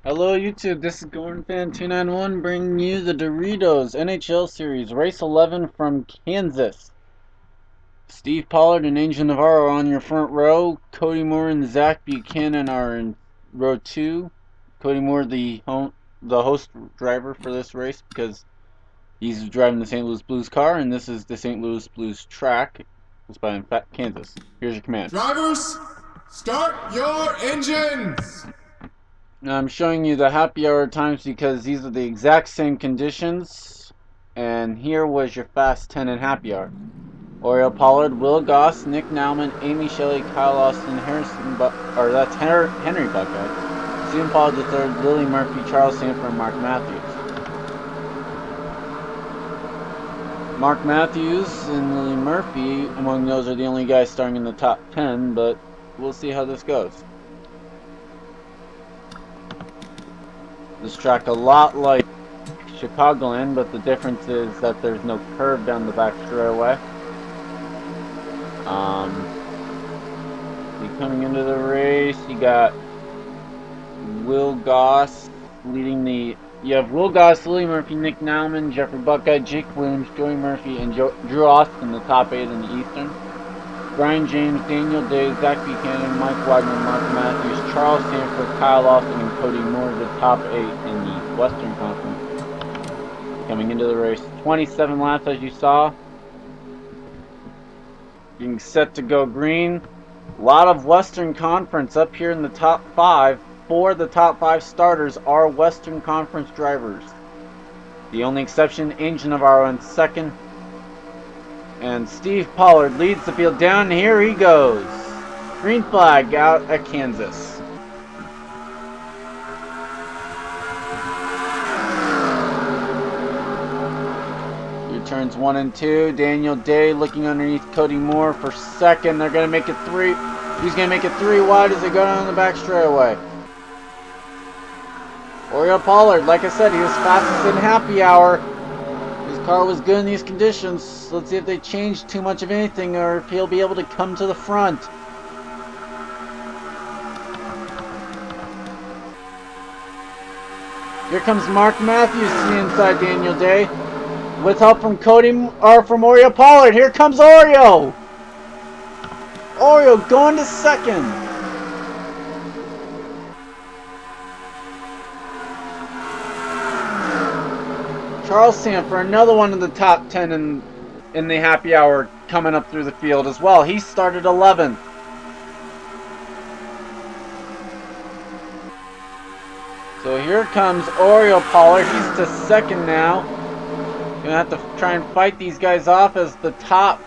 Hello YouTube, this is GordonFan291 bringing you the Doritos NHL Series, Race 11 from Kansas. Steve Pollard and Angel Navarro are on your front row. Cody Moore and Zach Buchanan are in row 2. Cody Moore, the host driver for this race, because he's driving the St. Louis Blues car, and this is the St. Louis Blues track. It's by Kansas. Here's your command. Drivers, start your engines! Now I'm showing you the happy hour times because these are the exact same conditions. And here was your fast 10 and happy hour. Oriel Pollard, Will Goss, Nick Nauman, Amy Shelley, Kyle Austin, that's Henry Buckeye, Stephen Pollard III, Lily Murphy, Charles Sanford, and Mark Matthews. Mark Matthews and Lily Murphy, among those, are the only guys starting in the top 10, but we'll see how this goes. This track a lot like Chicagoland, but the difference is that there's no curve down the back straightaway. Coming into the race, you got Will Goss leading the. You have Will Goss, Lily Murphy, Nick Nauman, Jeffrey Buckeye, Jake Williams, Joey Murphy, and Drew Austin, the top 8 in the Eastern. Brian James, Daniel Day, Zach Buchanan, Mike Wagner, Mark Matthews, Charles Sanford, Kyle Austin, and Cody Moore, the top 8 in the Western Conference. Coming into the race, 27 laps as you saw. Being set to go green. A lot of Western Conference up here in the top 5. 4 of the top 5 starters are Western Conference drivers. The only exception, Angel Navarro in second. And Steve Pollard leads the field down. Here he goes. Green flag out at Kansas. Your turns 1 and 2. Daniel Day looking underneath Cody Moore for second. They're going to make it 3. He's going to make it 3 wide as they go down the back straightaway. Oriel Pollard, like I said, he was fastest in happy hour. His car was good in these conditions. Let's see if they change too much of anything or if he'll be able to come to the front. Here comes Mark Matthews to the inside Daniel Day. With help from from Oriel Pollard. Here comes Oriel. Oriel going to second. Charles Sanford, another one of the top 10 in the happy hour, coming up through the field as well. He started 11th. So here comes Oriel Pollard. He's to second now. Gonna have to try and fight these guys off as the top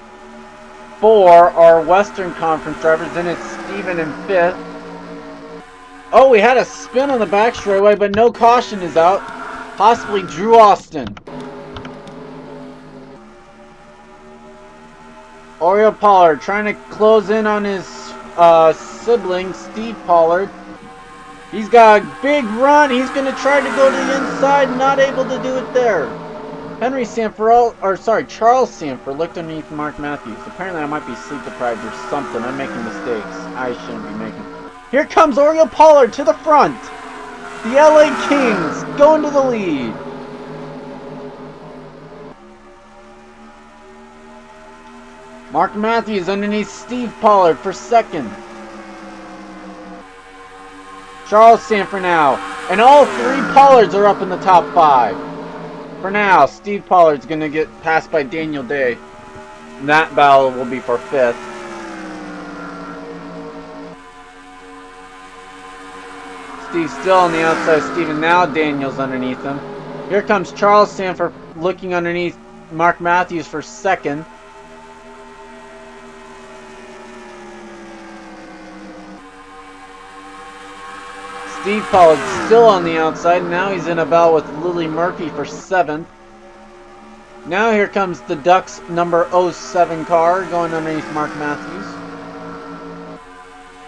4 are Western Conference drivers. Then it's Steven in 5th. Oh, we had a spin on the back straightaway, but no caution is out. Possibly Drew Austin. Oriel Pollard trying to close in on his sibling, Steve Pollard. He's got a big run. He's going to try to go to the inside, not able to do it there. Charles Sanford looked underneath Mark Matthews. Apparently I might be sleep deprived or something. I'm making mistakes I shouldn't be making. Here comes Oriel Pollard to the front. The LA Kings going to the lead. Mark Matthews underneath Steve Pollard for second. Charles Sanford now. And all 3 Pollards are up in the top 5. For now, Steve Pollard's going to get passed by Daniel Day. And that battle will be for 5th. Steve's still on the outside of Steven. Now Daniel's underneath him. Here comes Charles Sanford looking underneath Mark Matthews for second. Steve Pollard still on the outside. Now he's in a battle with Lily Murphy for 7th. Now here comes the Ducks number 07 car going underneath Mark Matthews.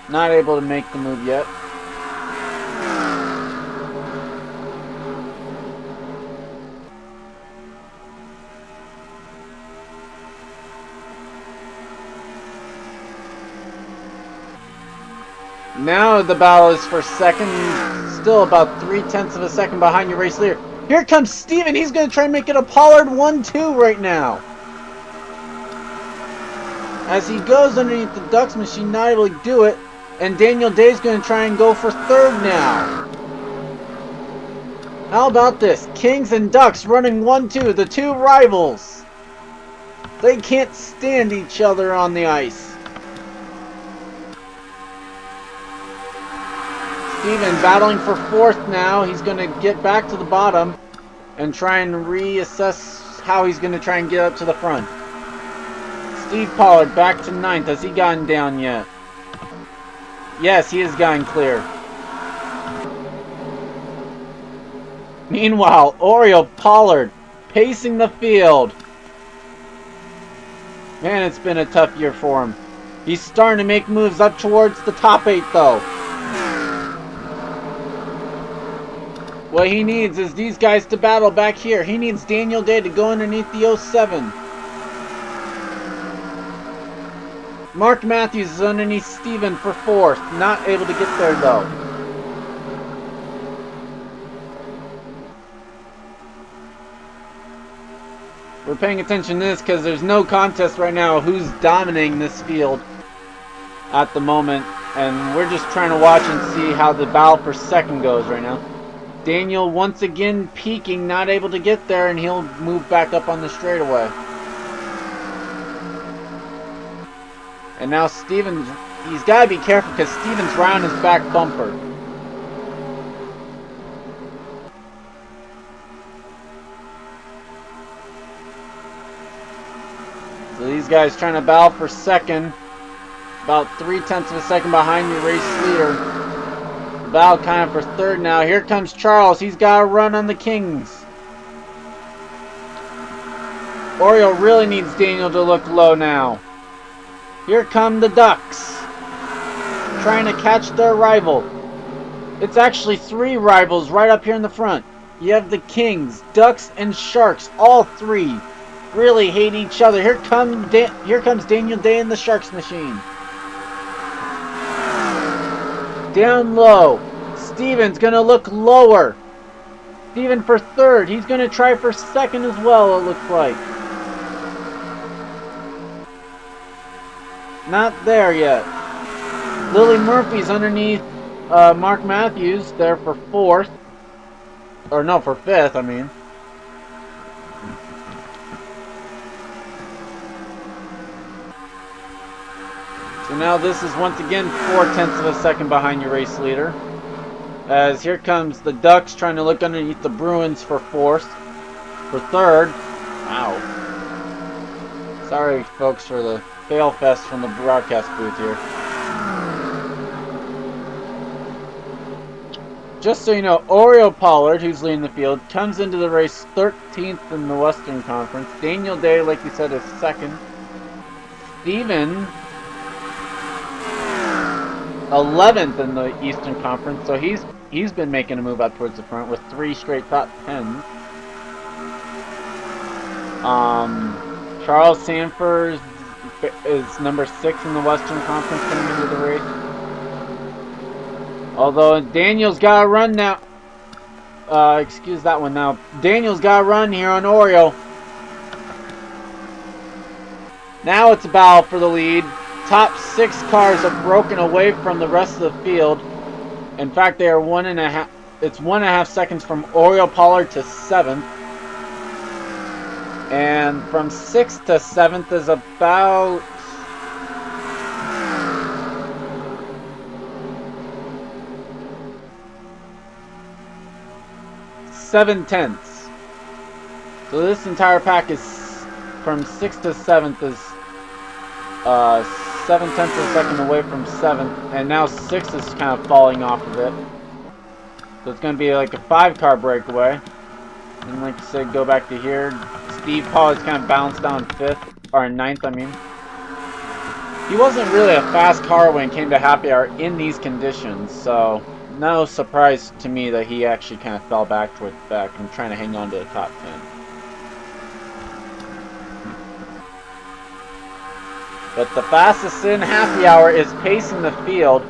Not able to make the move yet. Now the battle is for second, still about 3/10 of a second behind your race leader. Here comes Steven. He's going to try and make it a Pollard 1-2 right now. As he goes underneath the Ducks machine, not able to do it. And Daniel Day's going to try and go for third now. How about this? Kings and Ducks running 1-2, the two rivals. They can't stand each other on the ice. Steven battling for fourth now. He's going to get back to the bottom and try and reassess how he's going to try and get up to the front. Steve Pollard back to ninth. Has he gotten down yet? Yes, he has gotten clear. Meanwhile, Oriole Pollard pacing the field. Man, it's been a tough year for him. He's starting to make moves up towards the top 8 though. What he needs is these guys to battle back here. He needs Daniel Day to go underneath the 07. Mark Matthews is underneath Steven for fourth. Not able to get there though. We're paying attention to this because there's no contest right now who's dominating this field at the moment. And we're just trying to watch and see how the battle for second goes right now. Daniel once again peaking, not able to get there, and he'll move back up on the straightaway. And now Steven's, he's got to be careful because Steven's round his back bumper. So these guys trying to battle for second. About 3/10 of a second behind your race leader. Battle kind of for third now. Here comes Charles. He's got to run on the Kings. Oriole really needs Daniel to look low now. Here come the Ducks. Trying to catch their rival. It's actually 3 rivals right up here in the front. You have the Kings, Ducks, and Sharks. All 3 really hate each other. Here comes Daniel Day in the Sharks machine. Down low. Steven's going to look lower. Steven for third. He's going to try for second as well, it looks like. Not there yet. Lily Murphy's underneath Mark Matthews there for fourth. Or no, for fifth, I mean. So now this is once again 4/10 of a second behind your race leader. As here comes the Ducks trying to look underneath the Bruins for fourth. For third. Wow. Sorry folks for the fail fest from the broadcast booth here. Just so you know, Oriole Pollard, who's leading the field, comes into the race 13th in the Western Conference. Daniel Day, like you said, is second. Steven 11th in the Eastern Conference, so he's been making a move up towards the front with 3 straight top 10s. Charles Sanford is number 6 in the Western Conference coming into the race. Although Daniel's got to run now. Excuse that one now. Daniel's got to run here on Oriole. Now it's a battle for the lead. Top 6 cars have broken away from the rest of the field. In fact, they are 1.5. It's 1.5 seconds from Oriole Pollard to 7th. And from 6th to 7th is about 7/10. So this entire pack is from 6th to 7th is 7/10 of a second away from 7th, and now 6th is kind of falling off of it. So it's going to be like a 5-car breakaway. And like I said, go back to here. Steve Paul is kind of bounced down 5th, or 9th, I mean. He wasn't really a fast car when it came to happy hour in these conditions, so no surprise to me that he actually kind of fell back towards the back and trying to hang on to the top 10. But the fastest in happy hour is pacing the field.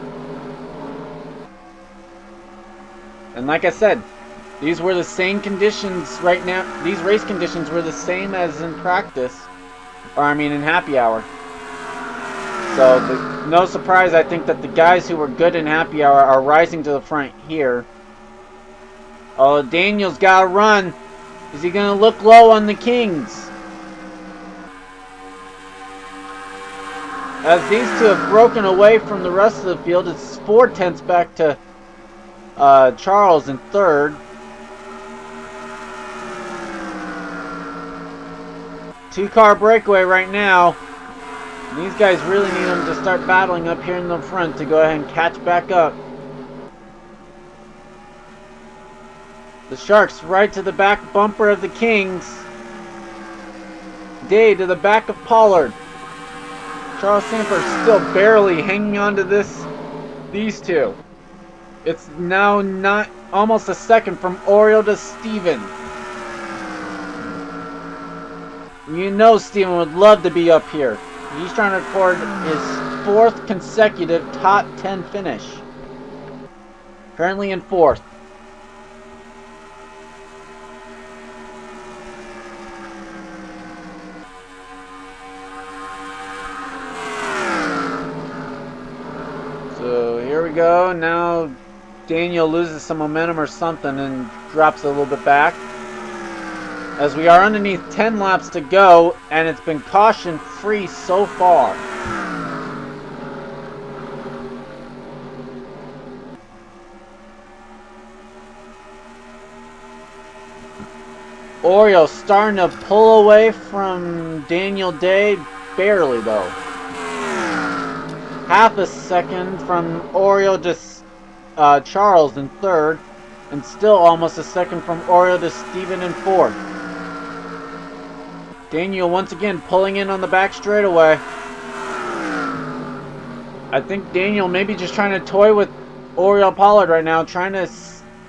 And like I said, these were the same conditions right now. These race conditions were the same as in practice. Or I mean in happy hour. So no surprise, I think that the guys who were good in happy hour are rising to the front here. Oh, Daniel's got to run. Is he going to look low on the Kings? As these two have broken away from the rest of the field, it's 4/10 back to Charles in third. Two-car breakaway right now. These guys really need them to start battling up here in the front to go ahead and catch back up. The Sharks right to the back bumper of the Kings. Day to the back of Pollard. Charles Sanford still barely hanging on to these two. It's now not almost a second from Oriole to Steven. You know Steven would love to be up here. He's trying to record his 4th consecutive top 10 finish. Currently in 4th. So here we go. Now Daniel loses some momentum or something and drops a little bit back. As we are underneath 10 laps to go, and it's been caution-free so far. Oriole starting to pull away from Daniel Day, barely though. Half a second from Oriole to Charles in third, and still almost a second from Oriole to Steven in fourth. Daniel once again pulling in on the back straightaway. I think Daniel maybe just trying to toy with Oriole Pollard right now, trying to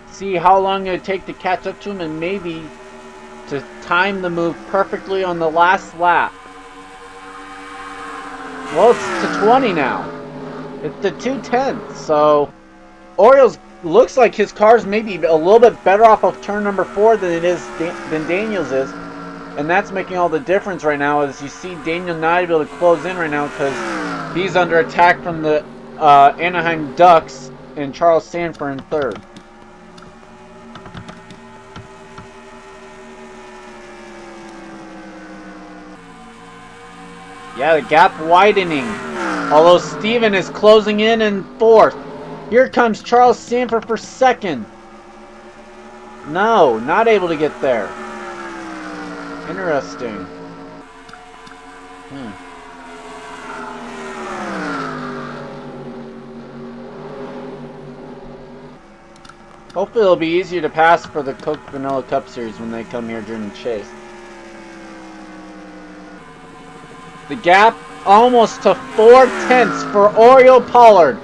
see how long it would take to catch up to him and maybe to time the move perfectly on the last lap. Well, it's to 20 now. It's the 2/10, so Orioles looks like his car's maybe a little bit better off of turn number 4 than Daniel's is. And that's making all the difference right now, as you see Daniel not able to close in right now because he's under attack from the Anaheim Ducks and Charles Sanford in third. Yeah, the gap widening. Although Steven is closing in fourth. Here comes Charles Sanford for second. No, not able to get there. Interesting. Hopefully it'll be easier to pass for the Coke Vanilla Cup Series when they come here during the chase. The gap almost to 4/10 for Oriole Pollard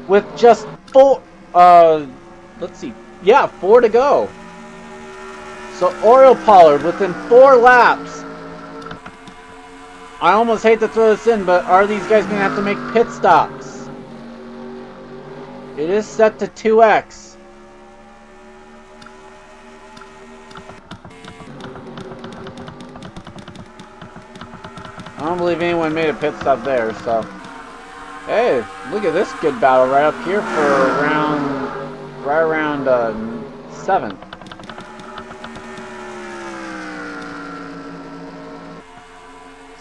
with just 4 to go. So Oriole Pollard within 4 laps. I almost hate to throw this in, but are these guys going to have to make pit stops? It is set to 2x. I don't believe anyone made a pit stop there, so. Hey, look at this good battle right up here for right around 7th.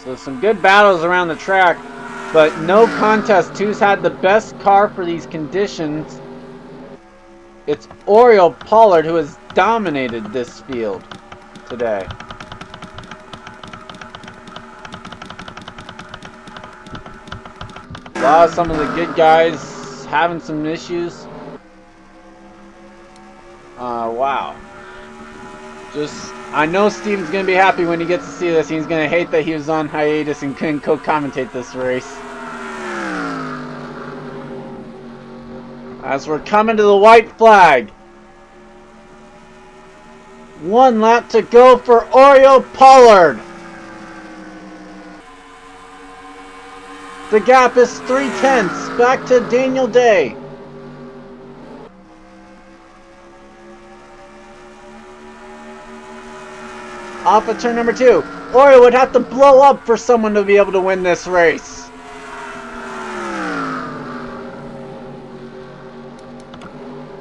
So some good battles around the track, but no contest who's had the best car for these conditions. It's Oriole Pollard who has dominated this field today. Some of the good guys having some issues. Wow. I know Steven's going to be happy when he gets to see this. He's going to hate that he was on hiatus and couldn't co-commentate this race. As we're coming to the white flag. 1 lap to go for Oriole Pollard. The gap is 3/10 back to Daniel Day. off of turn number 2. Oreo would have to blow up for someone to be able to win this race.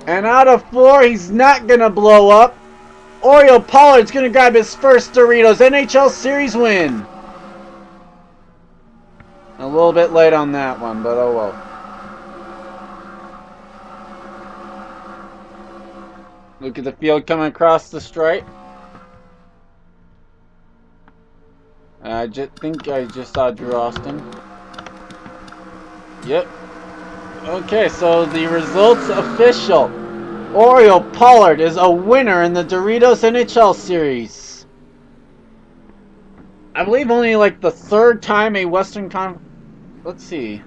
And out of 4, he's not going to blow up. Oreo Pollard's going to grab his first Doritos NHL Series win. A little bit late on that one, but oh well. Look at the field coming across the stripe. I think I just saw Drew Austin. Yep. Okay, so the results official. Oreo Pollard is a winner in the Doritos NHL Series. I believe only like the 3rd time a Western Conference. Let's see.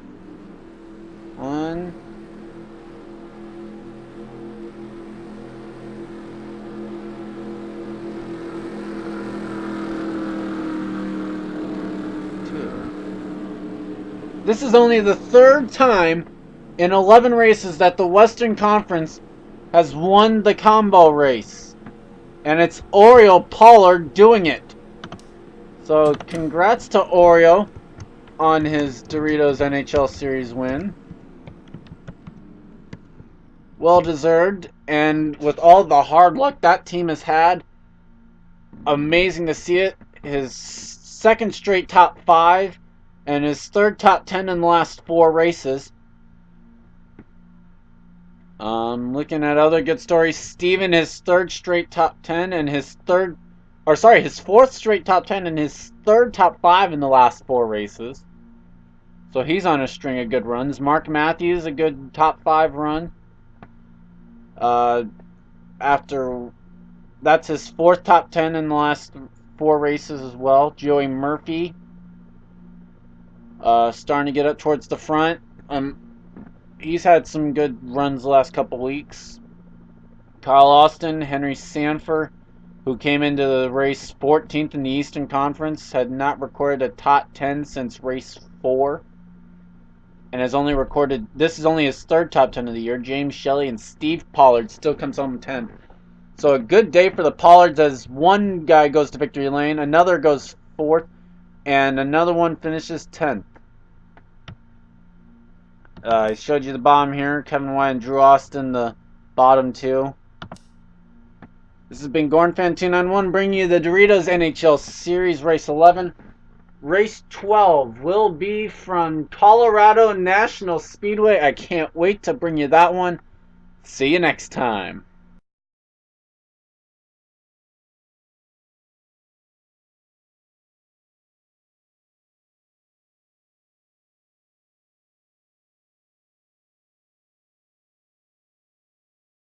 1. This is only the 3rd time in 11 races that the Western Conference has won the combo race. And it's Oreo Pollard doing it. So congrats to Oreo on his Doritos NHL Series win. Well deserved. And with all the hard luck that team has had, amazing to see it. His 2nd straight top 5. And his 3rd top 10 in the last 4 races. Looking at other good stories, Steven, his 3rd straight top 10 and his 4th straight top 10 and his 3rd top 5 in the last 4 races. So he's on a string of good runs. Mark Matthews, a good top 5 run. After that's his 4th top 10 in the last 4 races as well. Joey Murphy, starting to get up towards the front. He's had some good runs the last couple weeks. Kyle Austin, Henry Sanford, who came into the race 14th in the Eastern Conference, had not recorded a top 10 since race 4. And has only recorded, this is only his 3rd top 10 of the year. James Shelley and Steve Pollard still comes home 10th. So a good day for the Pollards as one guy goes to victory lane, another goes 4th, and another one finishes 10th. I showed you the bottom here. Kevin White and Drew Austin, the bottom 2. This has been GornFan291 bringing you the Doritos NHL Series Race 11. Race 12 will be from Colorado National Speedway. I can't wait to bring you that one. See you next time.